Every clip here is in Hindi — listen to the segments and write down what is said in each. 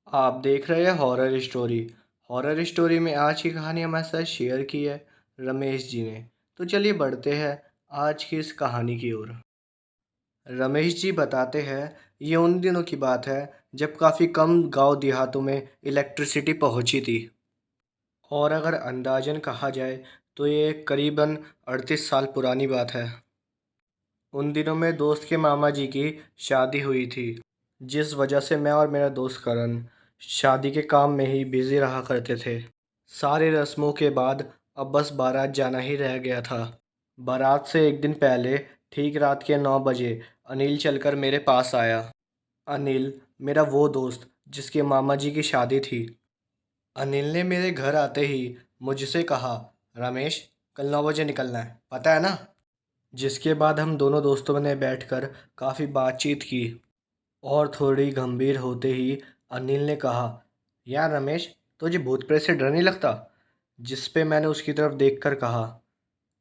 आप देख रहे हैं हॉरर स्टोरी। हॉरर स्टोरी में आज की कहानी हमारे साथ शेयर की है रमेश जी ने। तो चलिए बढ़ते हैं आज की इस कहानी की ओर। रमेश जी बताते हैं, ये उन दिनों की बात है जब काफ़ी कम गांव देहातों में इलेक्ट्रिसिटी पहुंची थी। और अगर अंदाजन कहा जाए तो ये करीबन 38 साल पुरानी बात है। उन दिनों में दोस्त के मामा जी की शादी हुई थी, जिस वजह से मैं और मेरा दोस्त करण शादी के काम में ही बिजी रहा करते थे। सारी रस्मों के बाद अब बस बारात जाना ही रह गया था। बारात से एक दिन पहले ठीक रात के 9 बजे अनिल चलकर मेरे पास आया। अनिल मेरा वो दोस्त जिसके मामा जी की शादी थी। अनिल ने मेरे घर आते ही मुझसे कहा, रमेश, कल 9 बजे निकलना है, पता है ना? जिसके बाद हम दोनों दोस्तों ने बैठकर काफ़ी बातचीत की और थोड़ी गंभीर होते ही अनिल ने कहा, यार रमेश, तुझे भूत प्रेत से डर नहीं लगता? जिस पे मैंने उसकी तरफ देखकर कहा,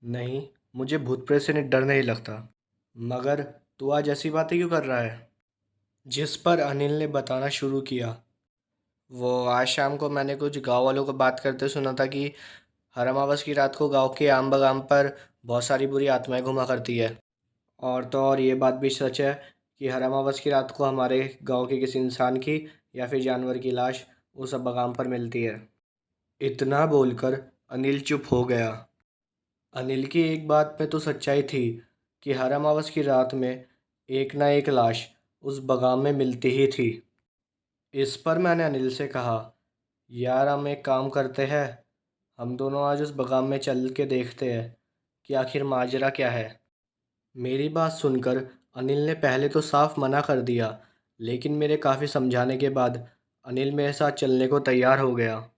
नहीं, मुझे भूत प्रेत से डर नहीं लगता। मगर तू आज ऐसी बातें क्यों कर रहा है? जिस पर अनिल ने बताना शुरू किया, वो आज शाम को मैंने कुछ गांव वालों को बात करते सुना था कि हर अमावस की रात को गांव के आम बागान पर बहुत सारी बुरी आत्माएं घुमा करती है। और तो और ये बात भी सच है कि हर अमावस की रात को हमारे गांव के किसी इंसान की या फिर जानवर की लाश उस बागान पर मिलती है। इतना बोलकर अनिल चुप हो गया। अनिल की एक बात में तो सच्चाई थी कि हर अमावस की रात में एक ना एक लाश उस बागान में मिलती ही थी। इस पर मैंने अनिल से कहा, यार हम एक काम करते हैं, हम दोनों आज उस बागान में चल के देखते हैं कि आखिर माजरा क्या है। मेरी बात सुनकर अनिल ने पहले तो साफ मना कर दिया, लेकिन मेरे काफ़ी समझाने के बाद अनिल मेरे साथ चलने को तैयार हो गया।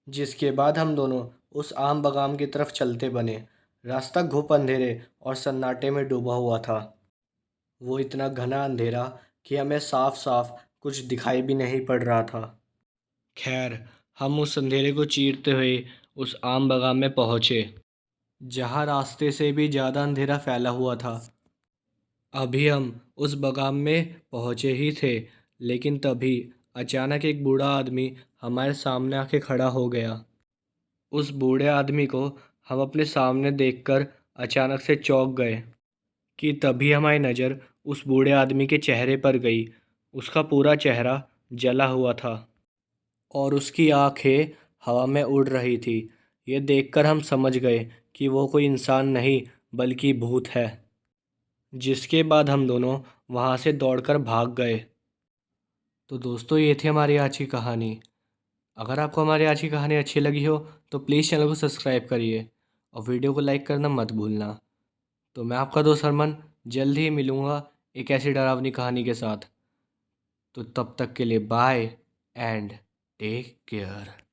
जिसके बाद हम दोनों उस आम बागान की तरफ चलते बने। रास्ता घुप अंधेरे और सन्नाटे में डूबा हुआ था। वो इतना घना अंधेरा कि हमें साफ साफ कुछ दिखाई भी नहीं पड़ रहा था। खैर, हम उस अंधेरे को चीरते हुए उस आम बागान में पहुँचे, जहाँ रास्ते से भी ज़्यादा अंधेरा फैला हुआ था। अभी हम उस बागान में पहुँचे ही थे, लेकिन तभी अचानक एक बूढ़ा आदमी हमारे सामने आके खड़ा हो गया। उस बूढ़े आदमी को हम अपने सामने देखकर अचानक से चौंक गए कि तभी हमारी नज़र उस बूढ़े आदमी के चेहरे पर गई। उसका पूरा चेहरा जला हुआ था और उसकी आंखें हवा में उड़ रही थी। ये देखकर हम समझ गए कि वो कोई इंसान नहीं बल्कि भूत है। जिसके बाद हम दोनों वहाँ से दौड़कर भाग गए। तो दोस्तों, ये थी हमारी आज की कहानी। अगर आपको हमारी आज की कहानी अच्छी लगी हो तो प्लीज़ चैनल को सब्सक्राइब करिए और वीडियो को लाइक करना मत भूलना। तो मैं आपका दोस्त हरमन जल्द ही मिलूँगा एक ऐसी डरावनी कहानी के साथ। तो तब तक के लिए बाय एंड टेक केयर।